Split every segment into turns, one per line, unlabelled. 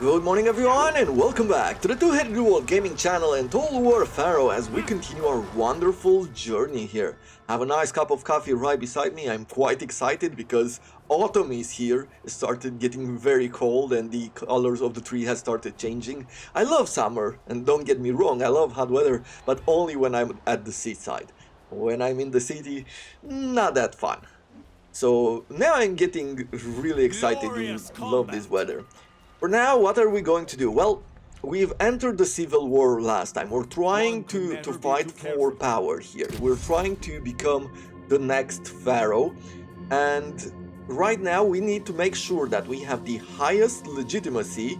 Good morning everyone and welcome back to the Two-Headed Duel Gaming channel and Total War Pharaoh as we continue our wonderful journey here. Have a nice cup of coffee right beside me. I'm quite excited because autumn is here. It started getting very cold and the colors of the tree has started changing. I love summer and don't get me wrong, I love hot weather, but only when I'm at the seaside. When I'm in the city, not that fun. So now I'm getting really excited and love this weather. For now, what are we going to do? Well, we've entered the civil war last time. We're trying to fight for power here. We're trying to become the next Pharaoh. And right now we need to make sure that we have the highest legitimacy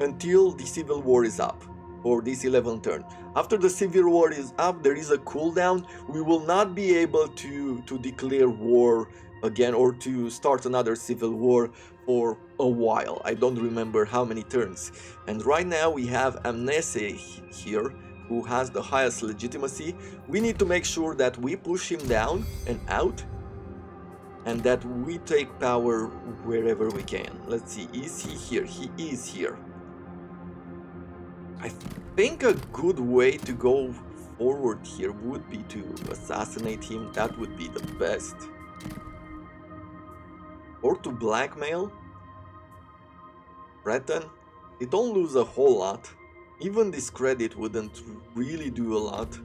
until the civil war is up for this 11th turn. After the civil war is up, there is a cooldown. We will not be able to declare war again or to start another civil war for a while. I don't remember how many turns. And right now we have Ramsses here who has the highest legitimacy. We need to make sure that we push him down and out and that we take power wherever we can. Let's see, is he here? He is here. I think a good way to go forward here would be to assassinate him. That would be the best. Or to blackmail, threaten. They don't lose a whole lot. Even discredit wouldn't really do a lot.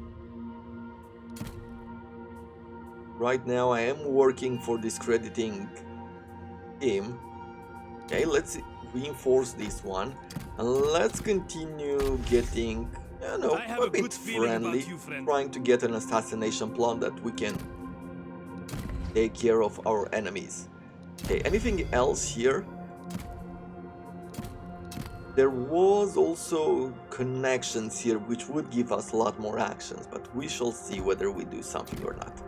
Right now I am working for discrediting him. Okay, let's reinforce this one. And let's continue getting, a bit friendly. Trying to get an assassination plan that we can take care of our enemies. Okay, anything else here? There was also connections here which would give us a lot more actions, but we shall see whether we do something or not.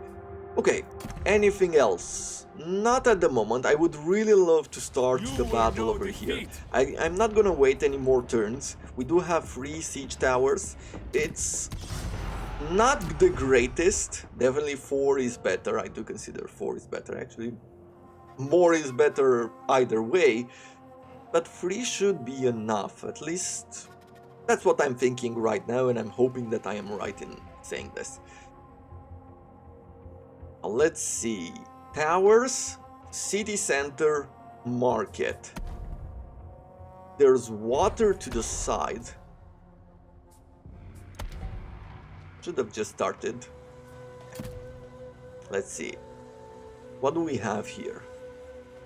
Okay, anything else? Not at the moment. I would really love to start the battle over here. I'm not gonna wait any more turns. We do have 3 siege towers. It's not the greatest. Definitely 4 is better. I do consider 4 is better actually. More is better either way, but 3 should be enough. At least that's what I'm thinking right now, and I'm hoping that I am right in saying this. Let's see. Towers, city center, market. There's water to the side. Should have just started. Let's see. What do we have here?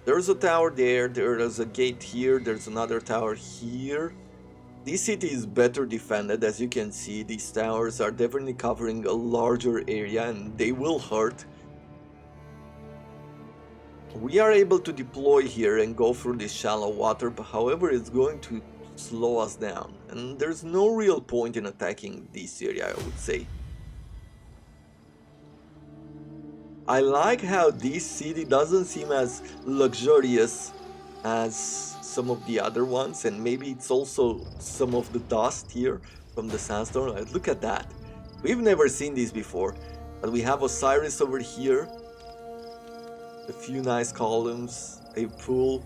There's a tower there, there is a gate here, there's another tower here. This city is better defended, as you can see. These towers are definitely covering a larger area and they will hurt. We are able to deploy here and go through this shallow water, but however it's going to slow us down. And there's no real point in attacking this area, I would say. I like how this city doesn't seem as luxurious as some of the other ones, and maybe it's also some of the dust here from the sandstorm. Look at that. We've never seen this before, but we have Osiris over here. A few nice columns, a pool.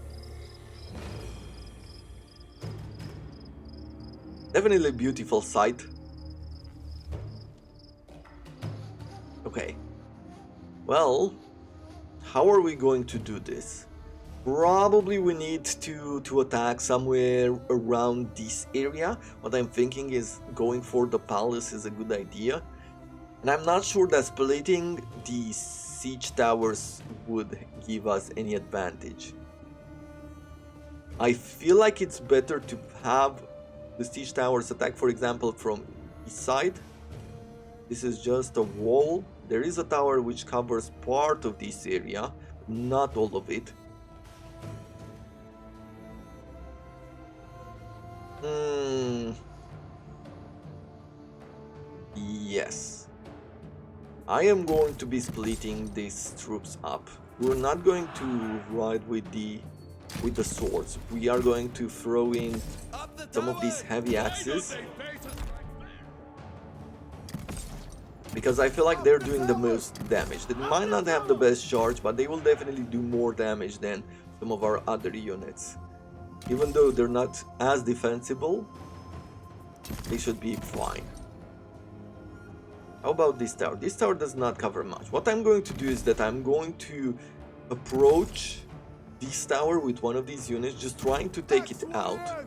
Definitely a beautiful sight. Okay. Well, how are we going to do this? Probably we need to attack somewhere around this area. What I'm thinking is going for the palace is a good idea. And I'm not sure that splitting the siege towers would give us any advantage. I feel like it's better to have the siege towers attack, for example, from east side. This is just a wall. There is a tower which covers part of this area, not all of it. Yes. I am going to be splitting these troops up. We're not going to ride with the swords. We are going to throw in some of these heavy axes, because I feel like they're doing the most damage. They might not have the best charge, but they will definitely do more damage than some of our other units. Even though they're not as defensible, they should be fine. How about this tower? This tower does not cover much. What I'm going to do is that I'm going to approach this tower with one of these units, just trying to take it out.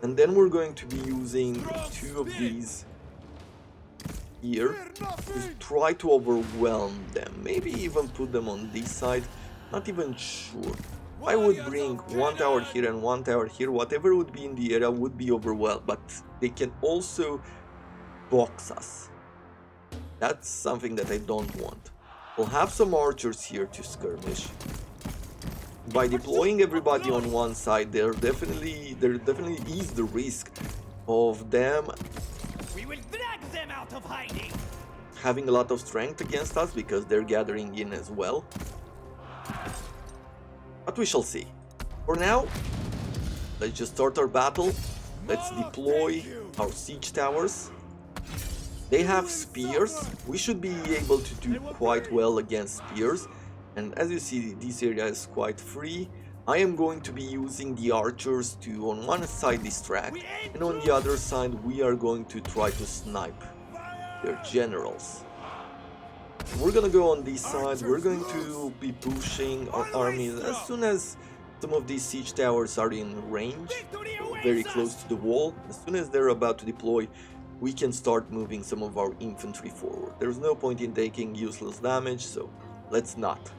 And then we're going to be using two of these here to try to overwhelm them. Maybe even put them on this side. Not even sure. I would bring one tower here and one tower here. Whatever would be in the area would be overwhelmed. But they can also box us. That's something that I don't want. We'll have some archers here to skirmish. By deploying everybody on one side, there definitely is the risk of them
Of hiding.
having a lot of strength against us because they're gathering in as well. But we shall see. For now, let's just start our battle. Let's deploy our siege towers. They have spears. We should be able to do quite well against spears. And as you see, this area is quite free. I am going to be using the archers to, on one side, distract, and on the other side, we are going to try to snipe their generals. We're gonna go on this side. We're going to be pushing our armies as soon as some of these siege towers are in range, very close to the wall. As soon as they're about to deploy, we can start moving some of our infantry forward. There's no point in taking useless damage, so let's not.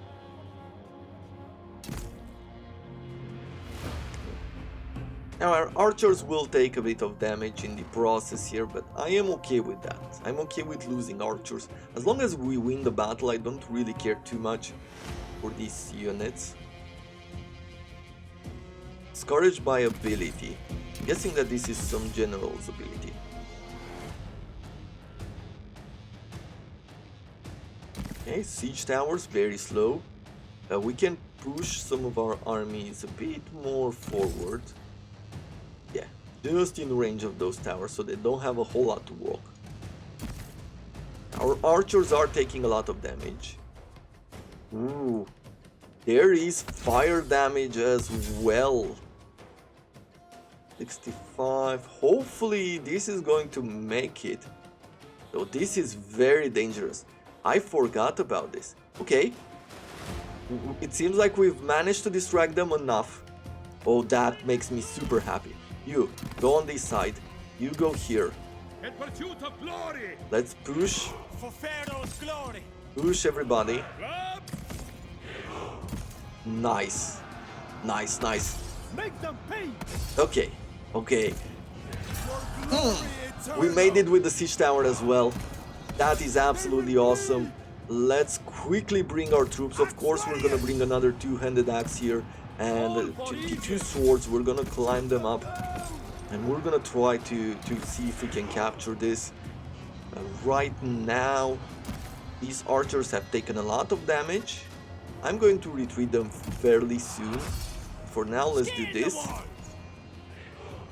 Now our archers will take a bit of damage in the process here, but I am okay with that. I'm okay with losing archers. As long as we win the battle, I don't really care too much for these units. Discouraged by ability. I'm guessing that this is some general's ability. Okay, siege towers, very slow. We can push some of our armies a bit more forward. Yeah, just in range of those towers, so they don't have a whole lot to walk. Our archers are taking a lot of damage. Ooh, there is fire damage as well. 65. Hopefully this is going to make it. So this is very dangerous. I forgot about this. Okay. It seems like we've managed to distract them enough. Oh, that makes me super happy. You, go on this side. You go here.
In pursuit of glory.
Let's push.
For Pharaoh's glory.
Push everybody. Nice. Nice, nice.
Make them pay.
Okay, okay. We made it with the siege tower as well. That is absolutely awesome. Let's quickly bring our troops. Of course, we're gonna bring another two-handed axe here. And the two swords, we're gonna climb them up. And we're gonna try to see if we can capture this. Right now, these archers have taken a lot of damage. I'm going to retreat them fairly soon. For now, let's do this.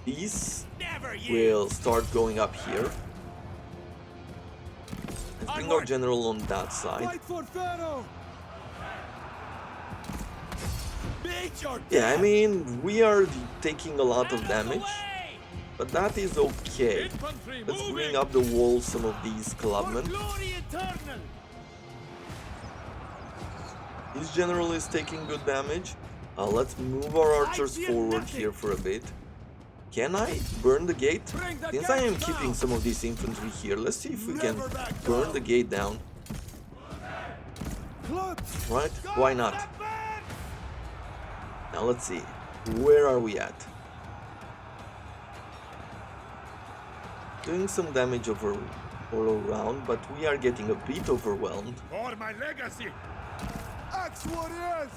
These will start going up here. Let's bring our general on that side.
Fight for Pharaoh.
Yeah, I mean, we are taking a lot of damage, but that is okay. Let's bring up the wall some of these clubmen. This general is taking good damage. Let's move our archers forward here for a bit. Can I burn the gate? Since I am keeping some of this infantry here, let's see if we can burn the gate down. Right? Why not? Now let's see. Where are we at? Doing some damage all around, but we are getting a bit overwhelmed.
For my legacy. Axe warriors.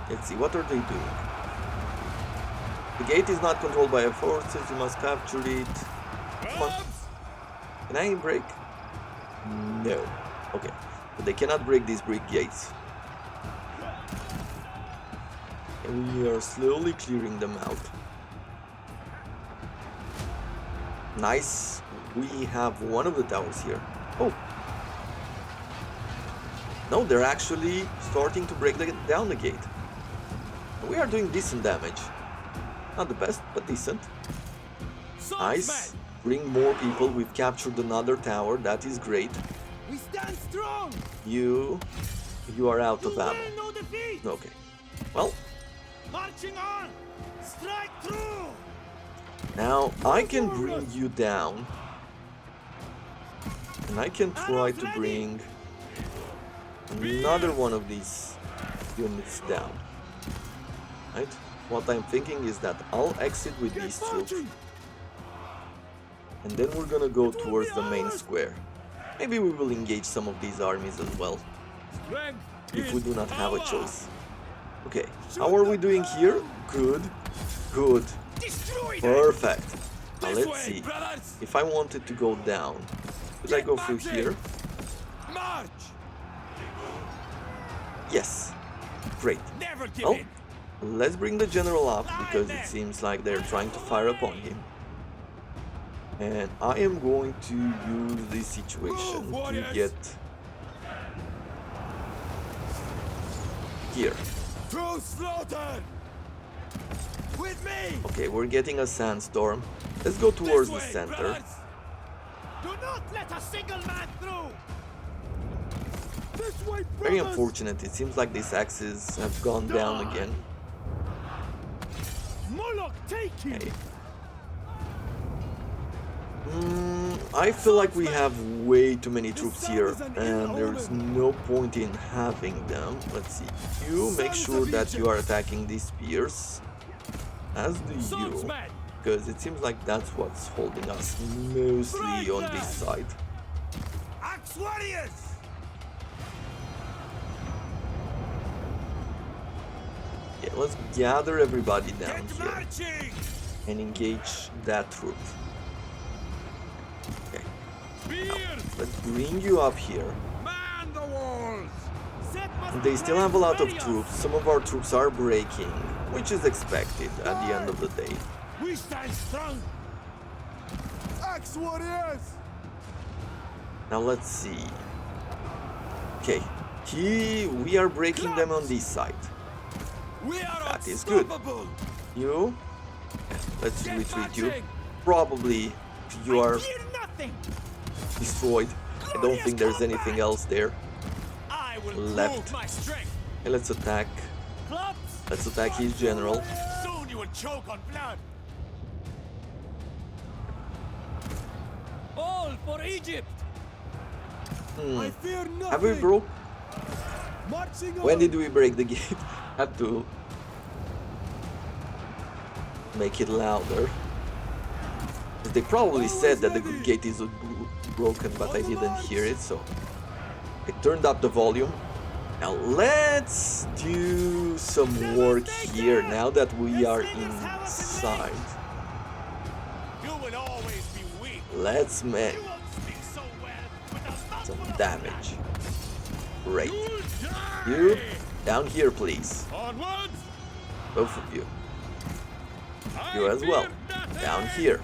Let's see, what are they doing? The gate is not controlled by our forces, you must capture it. Come on. Can I break? No. Okay. But they cannot break these brick gates. And we are slowly clearing them out. Nice. We have one of the towers here. Oh. No, they're actually starting to break down the gate. We are doing decent damage. Not the best, but decent. Nice. Bring more people. We've captured another tower. That is great.
We stand strong.
You are out of ammo.
No defeat.
Okay. Well,
Marching on. Strike through.
now I can bring you down. And I can try to bring another one of these units down. Right? What I'm thinking is that I'll exit with these troops. And then we're gonna go towards the main square. Maybe we will engage some of these armies as well, if we do not have a choice. Okay, how are we doing here? Good, good, perfect. Now let's see. If I wanted to go down, could I go through here? Yes, great. Well, let's bring the general up because it seems like they're trying to fire upon him. And I am going to use this situation to get here.
With me.
Okay, we're getting a sandstorm. Let's go towards the center.
Do not let a single man through. This way,
Very unfortunate. It seems like these axes have gone down again.
Moloch, take him.
Okay. I feel like we have way too many troops here, and there's no point in having them. Let's see. You make sure that you are attacking these spears, as do you, because it seems like that's what's holding us mostly on this side.
Axe warriors.
Yeah, let's gather everybody down
Get
here
marching.
and engage that troop. Okay. Now, let's bring you up here.
Man the walls.
And they still have a lot of troops. Some of our troops are breaking, which is expected at the end of the day.
We stand strong. Axe warriors.
Now let's see. Okay, we are breaking them on this side.
We are
That is good.
unstoppable.
You, let's retreat you. Probably you are
Fear nothing.
destroyed. I don't think there's anything else there.
I will
Left.
prove my strength.
Okay, let's attack.
Clubs.
Let's attack his general.
Soon you will choke on blood. All for Egypt. I fear nothing.
Have we broke?
Marching
When
on.
did we break the gate? Have to make it louder. They probably said that the gate is broken, but I didn't hear it, so I turned up the volume. Now let's do some work here now that we are inside.
You will always be weak.
Let's make
You won't speak so well with a mouth
some
full of
damage. Great.
You die.
You, down here please.
Onwards.
Both of you.
I
You as well.
fear nothing.
Down here.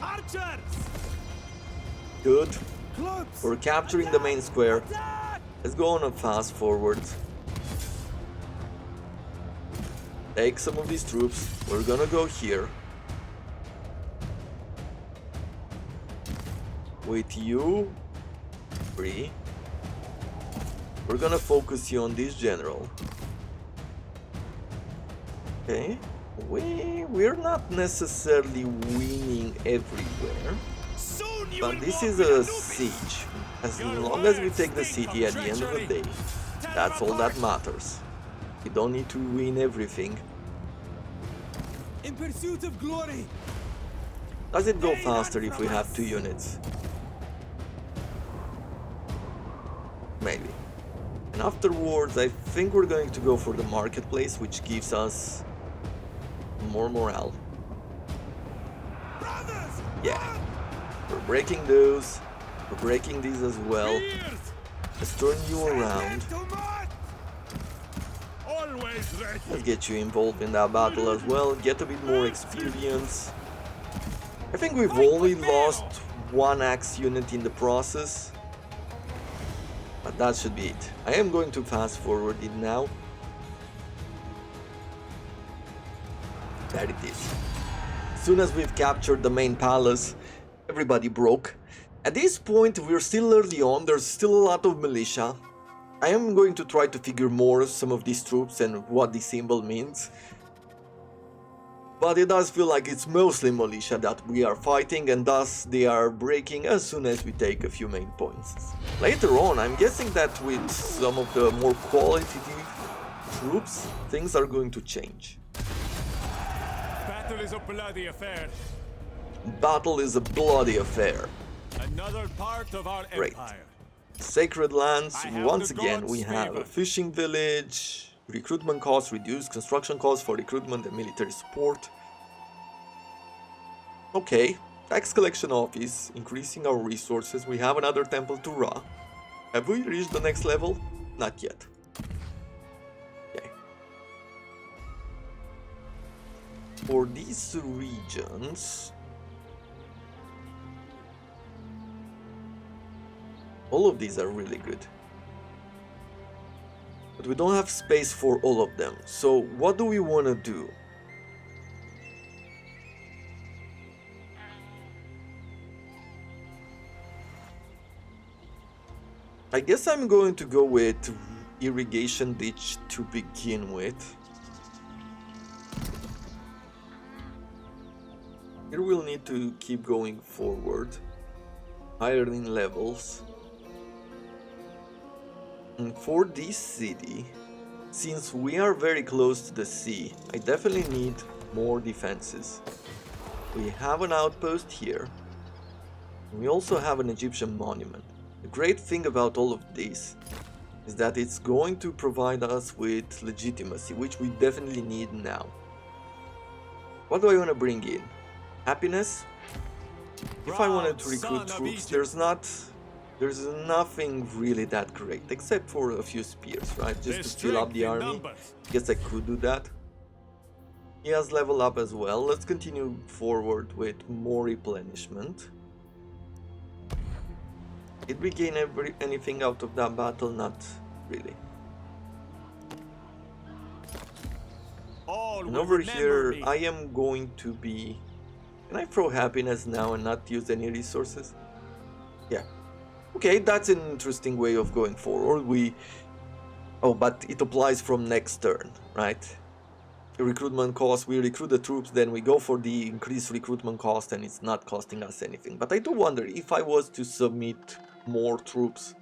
Archers.
Good.
Clubs.
We're capturing the main square.
Attack.
Let's go on a fast forward. Take some of these troops. We're gonna go here. With you, free. We're gonna focus you on this general. Okay. We're not necessarily winning everywhere.
Soon you
But
will
this
walk
is
with
a
Anubis.
siege. As long as we take the city at the end of the day, that's all that matters. We don't need to win everything.
In pursuit of glory.
Does it go faster if we have 2 units? Maybe. And afterwards, I think we're going to go for the marketplace, which gives us more morale.
Brothers.
Yeah. We're breaking those. We're breaking these as well. Let's turn you around.
Always ready.
Let's get you involved in that battle as well. Get a bit more experience. I think we've only lost 1 axe unit in the process. But that should be it. I am going to fast forward it now. There it is. As soon as we've captured the main palace, everybody broke. At this point, we're still early on, there's still a lot of militia. I am going to try to figure more some of these troops and what this symbol means. But it does feel like it's mostly militia that we are fighting, and thus they are breaking as soon as we take a few main points. Later on, I'm guessing that with some of the more qualitative troops, things are going to change.
Battle is a bloody affair.
Battle is a bloody affair.
Another part of our
Great.
empire.
Sacred lands,
I have
once
the
again
gods'
we have a
favor.
fishing village, recruitment costs reduced, construction costs for recruitment and military support. Okay, tax collection office, increasing our resources, we have another temple to Ra. Have we reached the next level? Not yet. Okay. For these regions, all of these are really good. But we don't have space for all of them. So what do we want to do? I guess I'm going to go with irrigation ditch to begin with. Here we'll need to keep going forward, higher in levels. And for this city, since we are very close to the sea, I definitely need more defenses. We have an outpost here. We also have an Egyptian monument. The great thing about all of this is that it's going to provide us with legitimacy, which we definitely need now. What do I want to bring in? Happiness? If I wanted to recruit troops, there's nothing really that great, except for a few spears, right? Just to fill up the army. Guess I could do that. He has level up as well. Let's continue forward with more replenishment. Did we gain anything out of that battle? Not really. And over here, I am going to be... Can I throw happiness now and not use any resources? Yeah. Okay, that's an interesting way of going forward. Oh, but it applies from next turn, right? The recruitment cost, we recruit the troops, then we go for the increased recruitment cost and it's not costing us anything. But I do wonder, if I was to submit more troops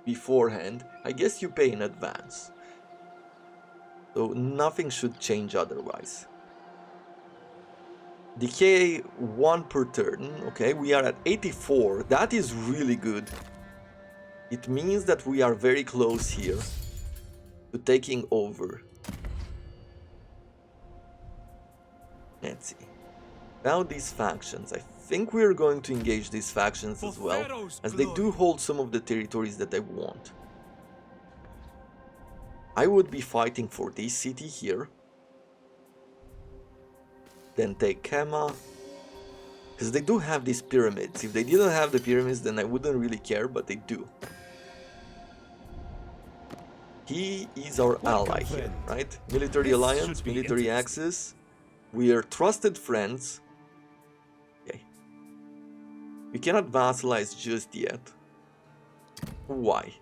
beforehand, I guess you pay in advance. So nothing should change otherwise. Decay 1 per turn. Okay, we are at 84. That is really good. It means that we are very close here to taking over. Let's see. Now these factions. I think we are going to engage these factions as well, as they do hold some of the territories that I want. I would be fighting for this city here. Then take Kema. Because they do have these pyramids. If they didn't have the pyramids, then I wouldn't really care, but they do. He is our ally here, right? Military alliance, military axis. We are trusted friends. Okay. We cannot vassalize just yet. Why?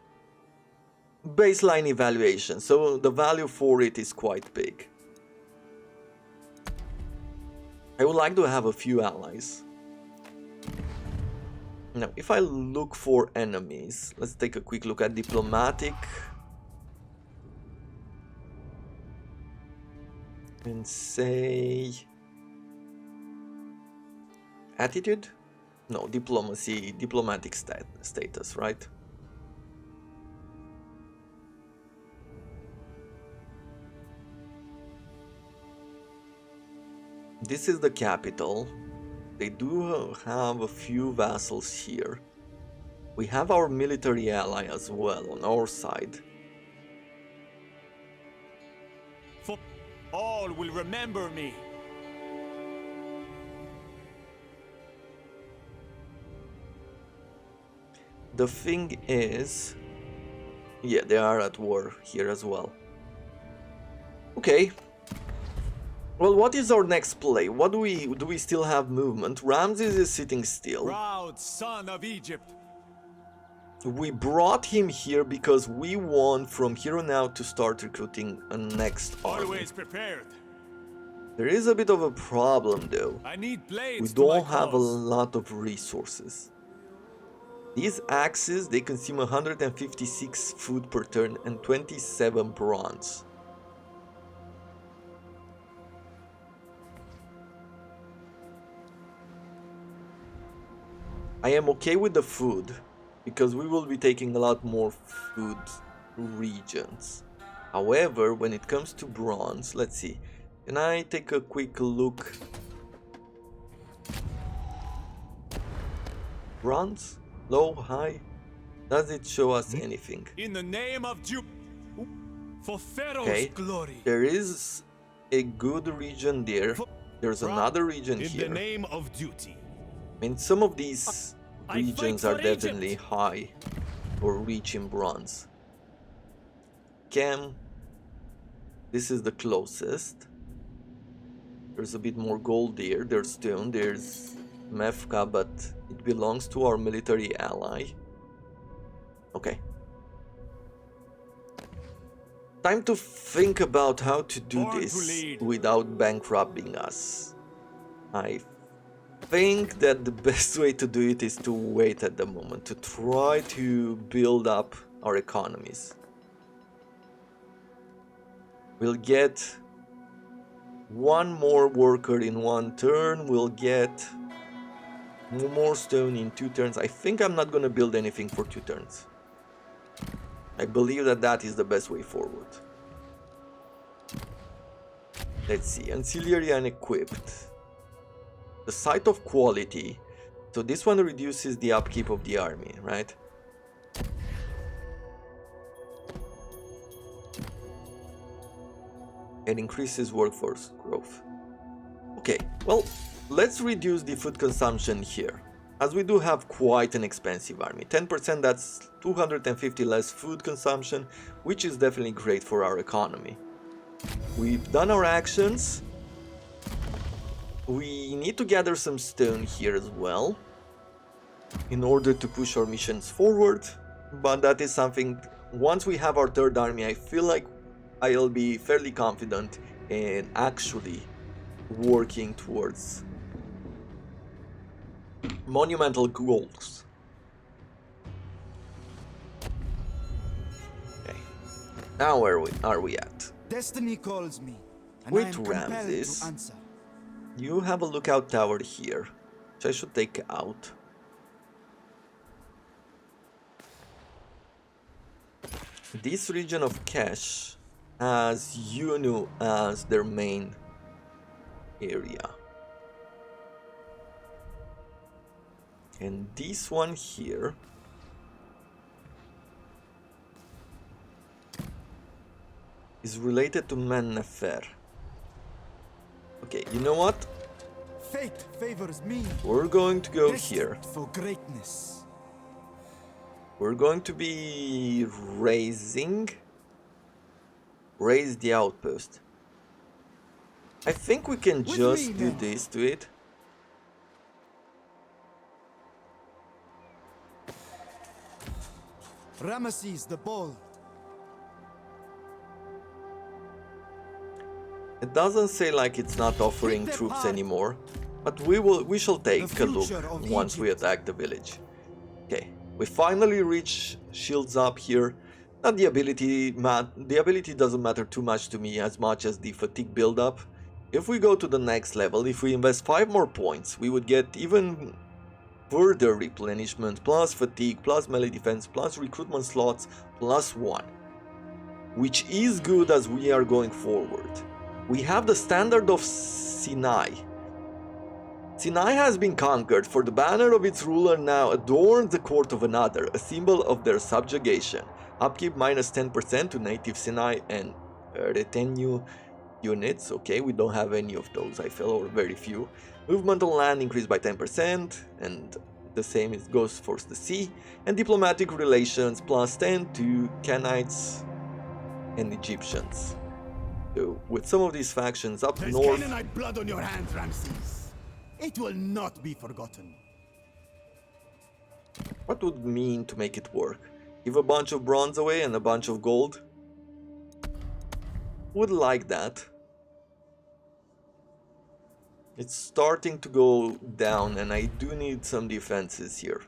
Baseline evaluation, so the value for it is quite big. I would like to have a few allies. Now, if I look for enemies, let's take a quick look at diplomatic. And say... attitude? No, diplomacy, diplomatic status, right? This is the capital. They do have a few vassals here. We have our military ally as well on our side.
All will remember me.
The thing is... yeah, they are at war here as well. Okay. Well, what is our next play? What do we still have movement? Ramses is sitting still.
Proud son of Egypt.
We brought him here because we want from here on out to start recruiting a next army.
Always prepared.
There is a bit of a problem though.
I need blades.
We don't have a lot of resources. These axes, they consume 156 food per turn and 27 bronze. I am okay with the food because we will be taking a lot more food regions. However, when it comes to bronze, let's see. Can I take a quick look? Bronze? Low? High? Does it show us anything?
In the name of Jupiter. For Pharaoh's
Okay,
glory.
there is a good region there. There's another region
In
here.
the name of duty.
I mean, some of these
I
regions
fight
are
for
definitely
Egypt.
high or rich in bronze. Cam, this is the closest. There's a bit more gold there. There's stone. There's Mefka, but it belongs to our military ally. Okay. Time to think about how to do
Born to
this
lead.
without bankrupting us. I think that the best way to do it is to wait at the moment, to try to build up our economies. We'll get one more worker in one turn, we'll get more stone in 2 turns. I think I'm not gonna build anything for 2 turns. I believe that that is the best way forward. Let's see, ancillary and equipped. The site of quality. So this one reduces the upkeep of the army, right? And increases workforce growth. Okay, well, let's reduce the food consumption here, as we do have quite an expensive army. 10%, that's 250 less food consumption, which is definitely great for our economy. We've done our actions. We need to gather some stone here as well in order to push our missions forward, but that is something, once we have our 3rd army, I feel like I'll be fairly confident in actually working towards monumental goals. Okay, now where are we at?
Destiny calls me, and
With
I am compelled
Ramsses.
to answer.
You have a lookout tower here, which I should take out. This region of Kesh has Yunu as their main area. And this one here is related to Mennefer. Okay, you know what?
Fate favors me.
We're going to go
Destined
here.
for greatness.
We're going to be raise the outpost. I think we can
With
just
me,
do
men.
this to it.
Ramesses the Bold.
It doesn't say like it's not offering
Take them
troops
hard.
anymore, but we shall take a look
future of
once we
Egypt.
attack the village. Okay, we finally reach shields up here. Not the ability, the ability doesn't matter too much to me as much as the fatigue buildup. If we go to the next level, if we invest 5 more points, we would get even further replenishment, plus fatigue, plus melee defense, plus recruitment slots, +1. Which is good as we are going forward. We have the standard of Sinai. Sinai has been conquered, for the banner of its ruler now adorns the court of another, a symbol of their subjugation. Upkeep -10% to native Sinai and retinue units. Okay, we don't have any of those, I feel, or very few. Movement on land increased by 10%, and the same goes for the sea. And diplomatic relations +10 to Canaanites and Egyptians. So, with some of these factions up
There's
north,
Canaanite blood on your hands, Ramsses. It will not be forgotten.
what would mean to make it work? Give a bunch of bronze away and a bunch of gold? Would like that. It's starting to go down and I do need some defenses here.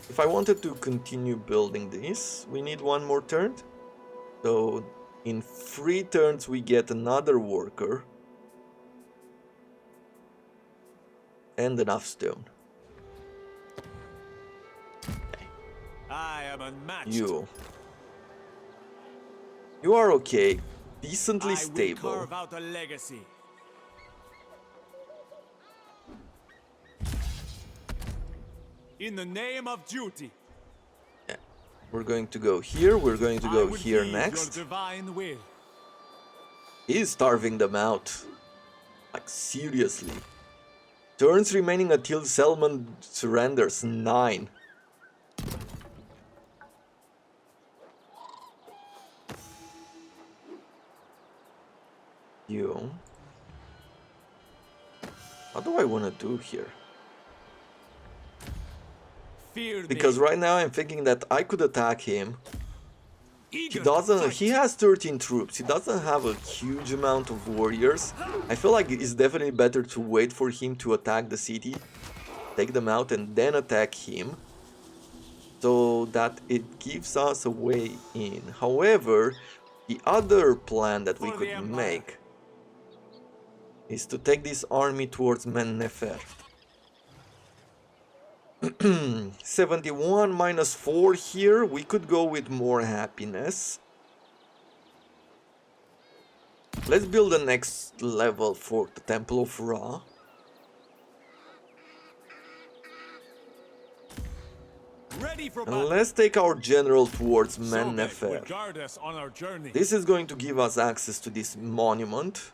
If I wanted to continue building this, we need one more turn. So in 3 turns we get another worker. And enough stone.
I am unmatched.
You are okay. Decently
I
stable.
will carve out a legacy. In the name of duty.
Yeah. We're going to go here. We're going to go here next.
Your divine will.
He's starving them out. Like, seriously. Turns remaining until Selman surrenders. 9. You. What do I want to do here?
Fear
Because
me.
right now I'm thinking that I could attack him. He
Eager to
doesn't.
fight.
He has 13 troops. He doesn't have a huge amount of warriors. I feel like it's definitely better to wait for him to attack the city, take them out, and then attack him, so that it gives us a way in. However, the other plan that we
For the
could
Empire.
make is to take this army towards Men-Nefer. 71 minus 4 here. We could go with more happiness. Let's build the next level for the Temple of Ra.
Ready for
And
battle.
let's take our general towards
Sobek
Men-Nefer.
will guard us on our journey.
This is going to give us access to this monument,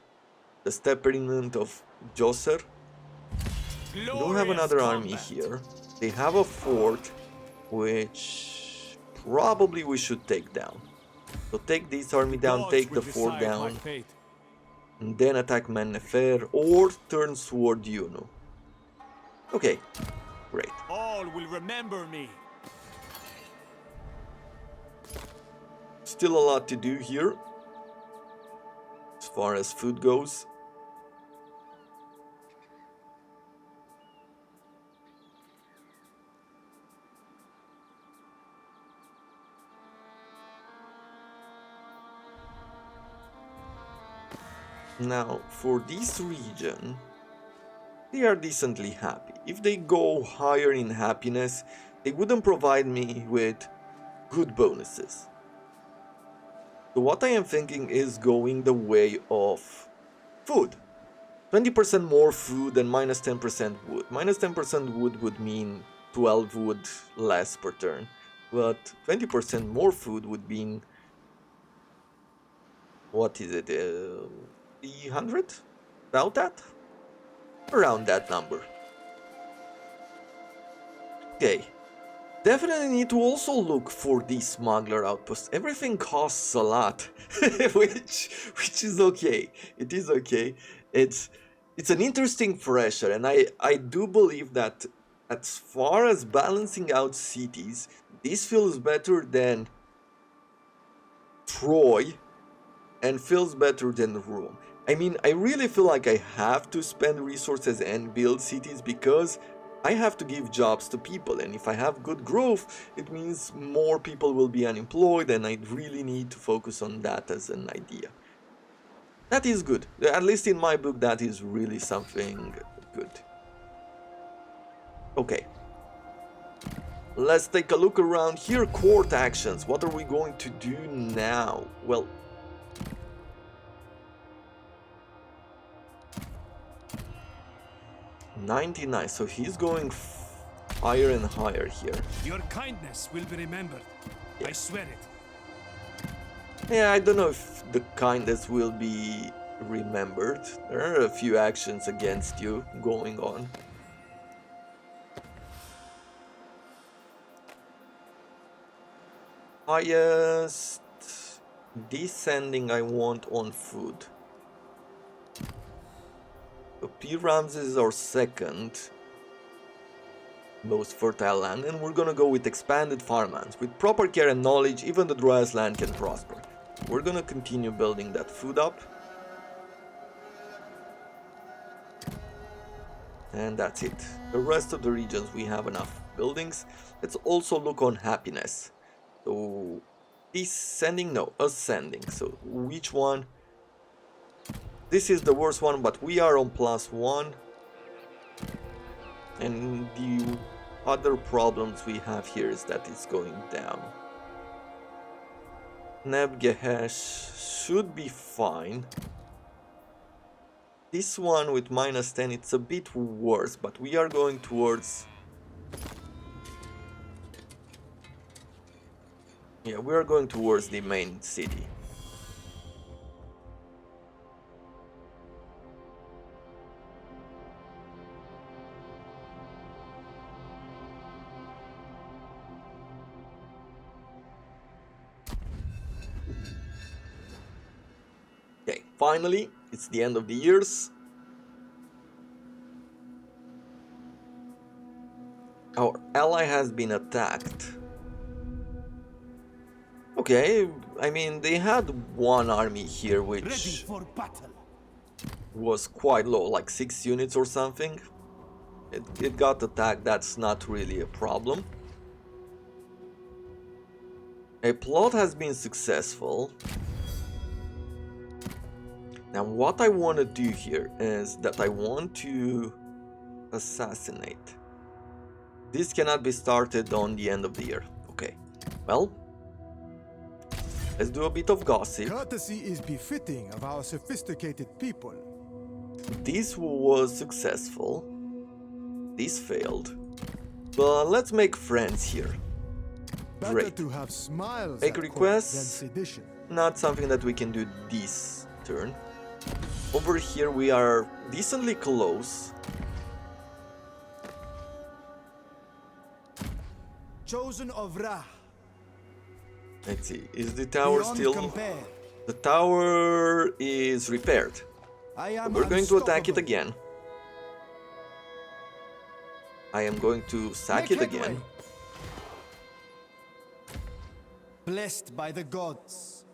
the Steppement of Djoser. We don't have
Glorious
another army
combat.
here. They have a fort, which probably we should take down. So take this army down,
Gods
take
will
the fort
decide my
down,
fate.
and then attack Men-Nefer or turn toward Yuno. Okay, great.
All will remember me.
Still a lot to do here, as far as food goes. Now, for this region, they are decently happy. If they go higher in happiness, they wouldn't provide me with good bonuses. So what I am thinking is going the way of food. 20% more food and minus 10% wood. Minus 10% wood would mean 12 wood less per turn. But 20% more food would mean... what is it? 300? About that? Around that number. Okay. Definitely need to also look for these smuggler outposts. Everything costs a lot, which is okay. It is okay. It's an interesting pressure, and I do believe that as far as balancing out cities, this feels better than Troy and feels better than Rome. I mean, I really feel like I have to spend resources and build cities because I have to give jobs to people, and if I have good growth, it means more people will be unemployed, and I really need to focus on that as an idea. That is good. At least in my book, that is really something good. Okay. Let's take a look around here. Court actions. What are we going to do now? Well, $99, so he's going higher and higher here.
Your kindness will be remembered.
Yeah.
I swear it.
Yeah, I don't know if the kindness will be remembered. There are a few actions against you going on. Highest descending I want on food. So P. Ramsses is our second most fertile land, and we're gonna go with expanded farmlands. With proper care and knowledge, even the driest land can prosper. We're gonna continue building that food up. And that's it. The rest of the regions we have enough buildings. Let's also look on happiness. So descending, no, ascending. So which one? This is the worst one, but we are on +1. And the other problems we have here is that it's going down. Nebgehesh should be fine. This one with -10, it's a bit worse, but we are going towards... Yeah, we are going towards the main city. Okay, finally, it's the end of the years. Our ally has been attacked. Okay, I mean, they had one army here which was quite low, like 6 units or something. It got attacked, that's not really a problem. A plot has been successful. Now what I want to do here is that I want to assassinate. This cannot be started on the end of the year. Okay, well, let's do a bit of gossip.
Courtesy is befitting of our sophisticated people.
This was successful. This failed. But let's make friends here.
Better
Great.
to have smiles
Make
at
requests.
court than sedition.
Not something that we can do this turn. Over here we are decently close.
Chosen of Ra.
Let's see, is the tower
Beyond
still...
compare.
The tower is repaired.
I am
We're going to attack it
unstoppable.
again. I am going to sack it
Make
again.
headway. Blessed by the gods.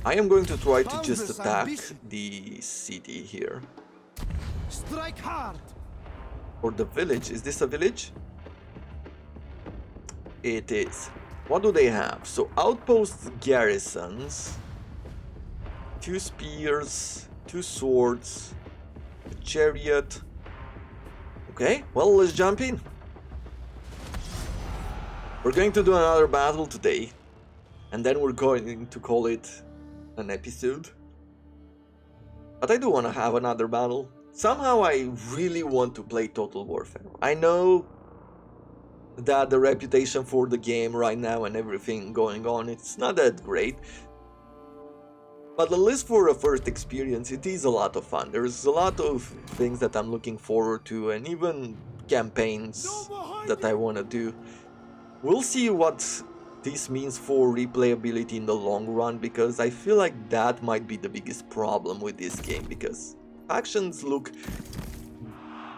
I am going to try to just
Boundless
attack
ambition.
the city here.
Strike hard.
Or the village. Is this a village? It is. What do they have? So outposts, garrisons, 2 spears, 2 swords, a chariot. Okay, well, let's jump in. We're going to do another battle today, and then we're going to call it an episode. But I do want to have another battle. Somehow I really want to play Total Warfare. I know that the reputation for the game right now and everything going on, it's not that great. But at least for a first experience, it is a lot of fun. There's a lot of things that I'm looking forward to, and even campaigns that I want to do. We'll see what this means for replayability in the long run, because I feel like that might be the biggest problem with this game, because factions look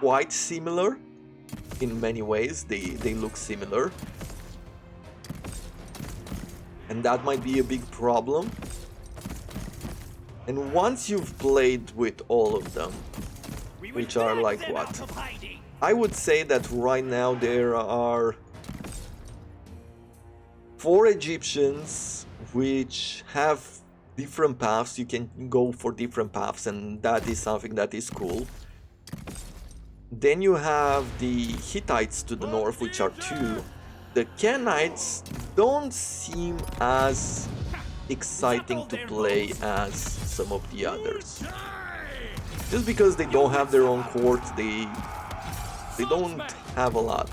quite similar in many ways. They look similar, and that might be a big problem. And once you've played with all of them, which are like what? I would say that right now there are 4 Egyptians which have different paths. You can go for different paths, and that is something that is cool. Then you have the Hittites to the north, which are 2. The Kenites don't seem as exciting to play as some of the others. Just because they don't have their own court, they don't have a lot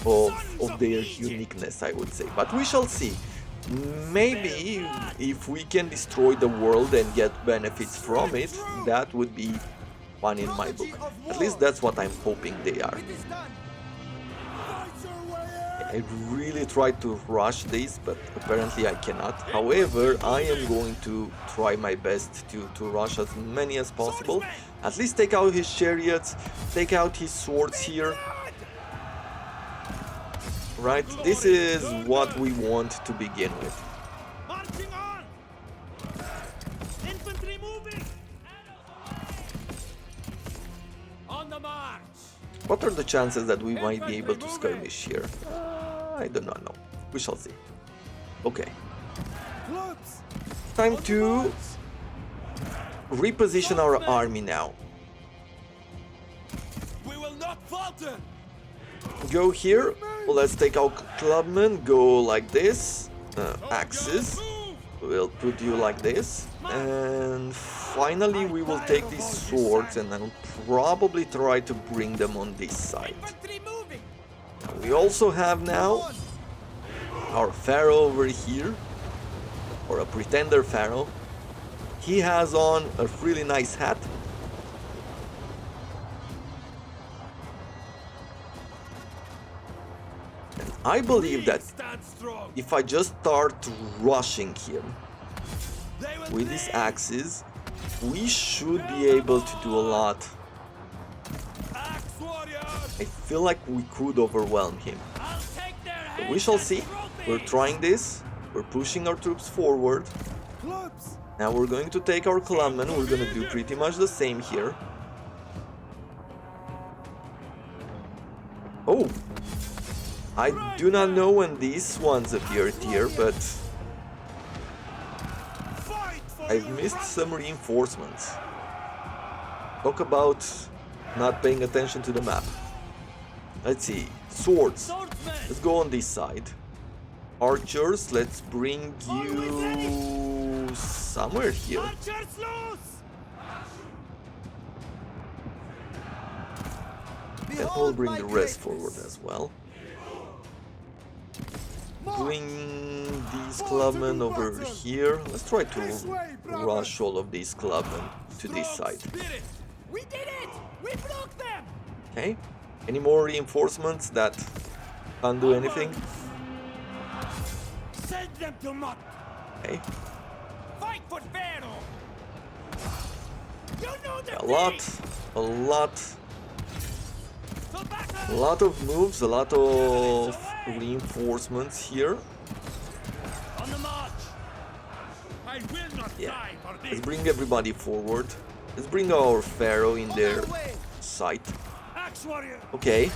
of their uniqueness, I would say. But we shall see. Maybe if we can destroy the world and get benefits from it, that would be fun in my book. At least that's what I'm hoping they are.
It is done.
Fight your way
I really tried to rush this, but apparently I cannot. However, I am going to try my best to rush as many as possible. At least take out his chariots, take out his swords here. Right, this is what we want to begin with.
Marching on! Infantry moving! On the march!
What are the chances that we might be able to skirmish here? I do not know. We shall see. Okay.
Troops!
Time to reposition our army now.
We will not falter!
Go here. Let's take out clubmen. Go like this. Axes. We'll put you like this. And finally we will take these swords and I'll probably try to bring them on this side.
Infantry moving!
We also have now our Pharaoh over here, or a pretender Pharaoh. He has on a really nice hat. And I believe that
Stand strong!
if I just start rushing him
They will
with these
bleed.
axes, we should be able to do a lot.
Axe warriors!
I feel like we could overwhelm him.
I'll take their
But
heads
we shall
as
see.
trophies.
We're trying this. We're pushing our troops forward.
Troops!
Now we're going to take our clubmen. We're going to do pretty much the same here. Oh! I do not know when these ones appeared here, but
Fight for
I've
your
missed
right.
some reinforcements. Talk about not paying attention to the map. Let's see. Swords.
Swordsmen!
Let's go on this side. Archers, let's bring you somewhere here.
Archers loose!
And we'll
Behold
bring
my
the rest
greatness.
forward as well.
March!
Bring these clubmen over here. Let's try to rush all of these clubmen to this side.
Spirit! We did it! We broke them!
Okay. Any more reinforcements that can't do anything?
Send them to Mott!
Okay.
Fight for Pharaoh! You know the
A lot of moves, a lot of reinforcements here.
On the march! I will not
Yeah.
die for
Let's
this!
bring everybody forward. Let's bring our Pharaoh in their sight.
Axe warrior!
Okay.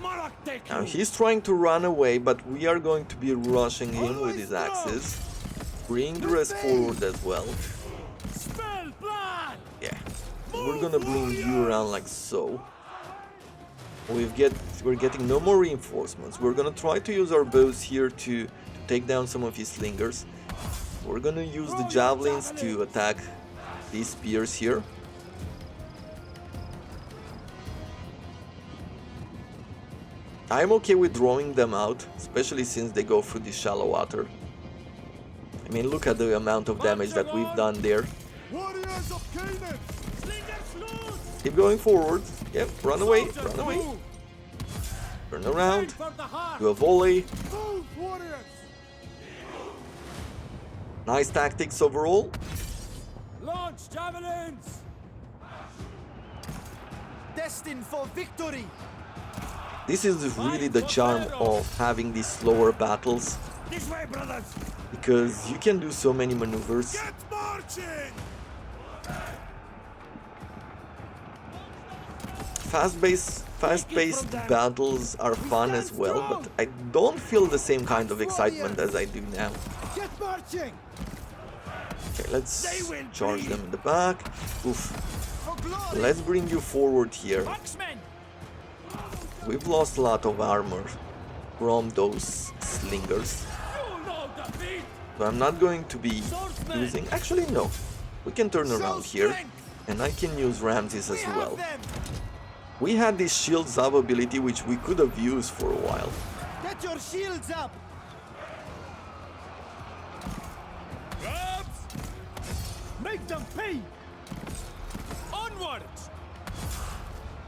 Malak take
Now
you!
he's trying to run away, but we are going to be rushing him with his axes. Bring the rest forward as well.
Spell blood!
Yeah. We're gonna bring you around like so. We're getting no more reinforcements. We're gonna try to use our bows here to take down some of his slingers. We're gonna use the javelins to attack these spears here. I'm okay with drawing them out, especially since they go through this shallow water. I mean, look at the amount of damage that we've done there.
Warriors of Canaan! Slingers loose!
Keep going forward. Yep, run away, run away. Turn around,
For the heart!
do a volley.
Move, warriors!
Nice tactics overall.
Launch javelins!
Destined for victory.
This is really the charm of having these slower battles,
This way, brothers!
because you can do so many maneuvers.
Get marching!
Fast-paced battles are fun as well, but I don't feel the same kind of excitement as I do now.
Get marching.
Okay, let's charge them in the back. Oof.
For glory.
Let's bring you forward here.
Marksmen!
We've lost a lot of armor from those slingers.
You know defeat!
So I'm not going to be using... Actually, no. We can turn around here, and I can use Ramsses
We
as
have
well.
them.
We had this shields up ability, which we could have used for a while.
Get your shields up.
Grabs!
Make them pay.
Onwards!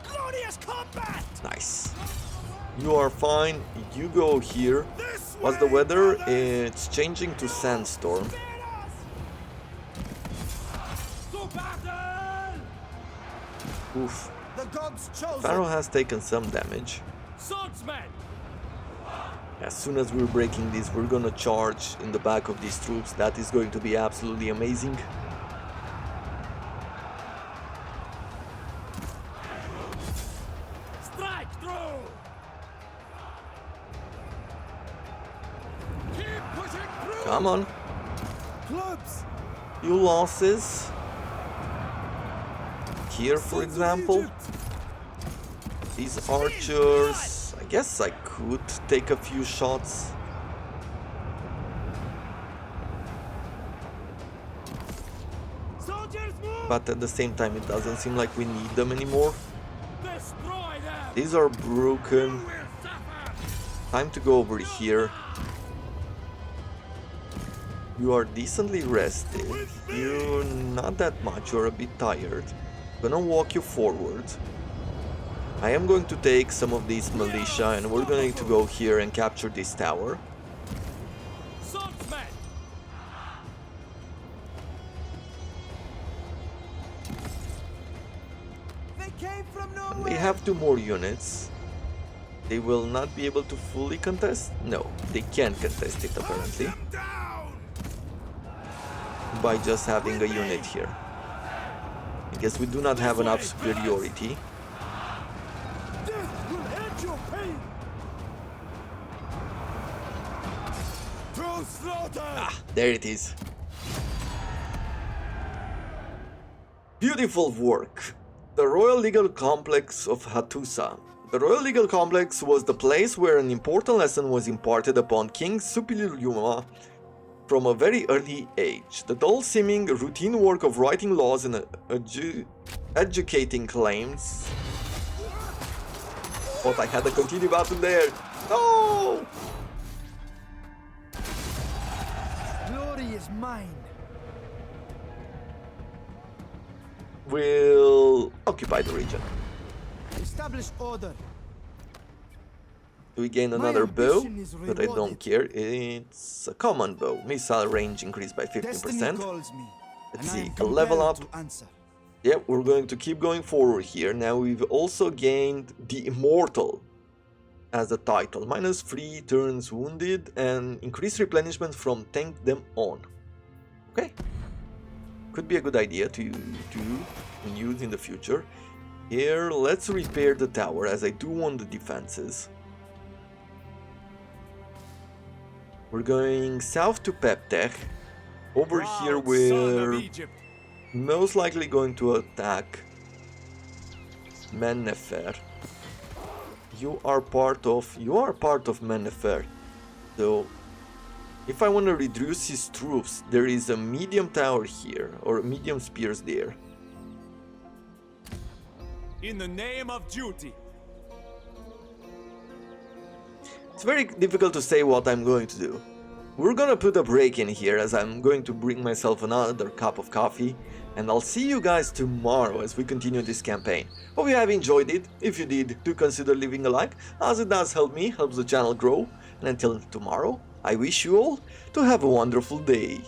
Glorious combat!
Nice. You are fine. You go here.
This
What's the
way,
weather?
brothers!
It's changing to sandstorm.
To battle!
Oof.
The gods chosen.
Pharaoh has taken some damage.
Swordsmen!
As soon as we're breaking this, we're gonna charge in the back of these troops. That is going to be absolutely amazing.
Strike through! Keep pushing through!
Come on.
Clubs.
Few losses. Here, for
Sons of
example.
Egypt.
These archers, I guess I could take a few shots.
Soldiers move.
But at the same time, it doesn't seem like we need them anymore.
Destroy them!
These are broken.
You will suffer!
Time to go over here. You are decently rested. You're not that much, you're a bit tired. Gonna walk you forward. I am going to take some of these militia and we're going to go here and capture this tower.
Swordsmen!
They came from nowhere.
We have 2 more units. They will not be able to fully contest? No, they can contest it apparently.
Them down!
By just having a unit here. I guess we do not have enough superiority.
Death will end your pain.
To slaughter!
There it is. Beautiful work. The Royal Legal Complex of Hattusa. The Royal Legal Complex was the place where an important lesson was imparted upon King Suppiluliuma from a very early age. The dull-seeming routine work of writing laws and adjudicating claims. Thought I had a continued button there. No!
Glory is mine.
Will occupy the region.
Establish order.
Do we gain
My
another bow?
ambition is
But I don't
rewarded.
care. It's a common bow. Missile range increased by
Destiny
15%.
calls me.
Let's
and I
see,
am
a level up.
compelled to answer.
Yeah, we're going to keep going forward here. Now we've also gained the Immortal as a title. -3 turns wounded and increased replenishment from tank them on. Okay. Could be a good idea to do and use in the future. Here, let's repair the tower as I do want the defenses. We're going south to Peptech. Over here
Proud son of
we're
Egypt!
most likely going to attack Mennefer. You are part of Mennefer. So if I want to reduce his troops, there is a medium tower here, or medium spears there.
In the name of duty!
It's very difficult to say what I'm going to do. We're gonna put a break in here as I'm going to bring myself another cup of coffee, and I'll see you guys tomorrow as we continue this campaign. Hope you have enjoyed it. If you did, do consider leaving a like, as it does help me, helps the channel grow. And until tomorrow, I wish you all to have a wonderful day.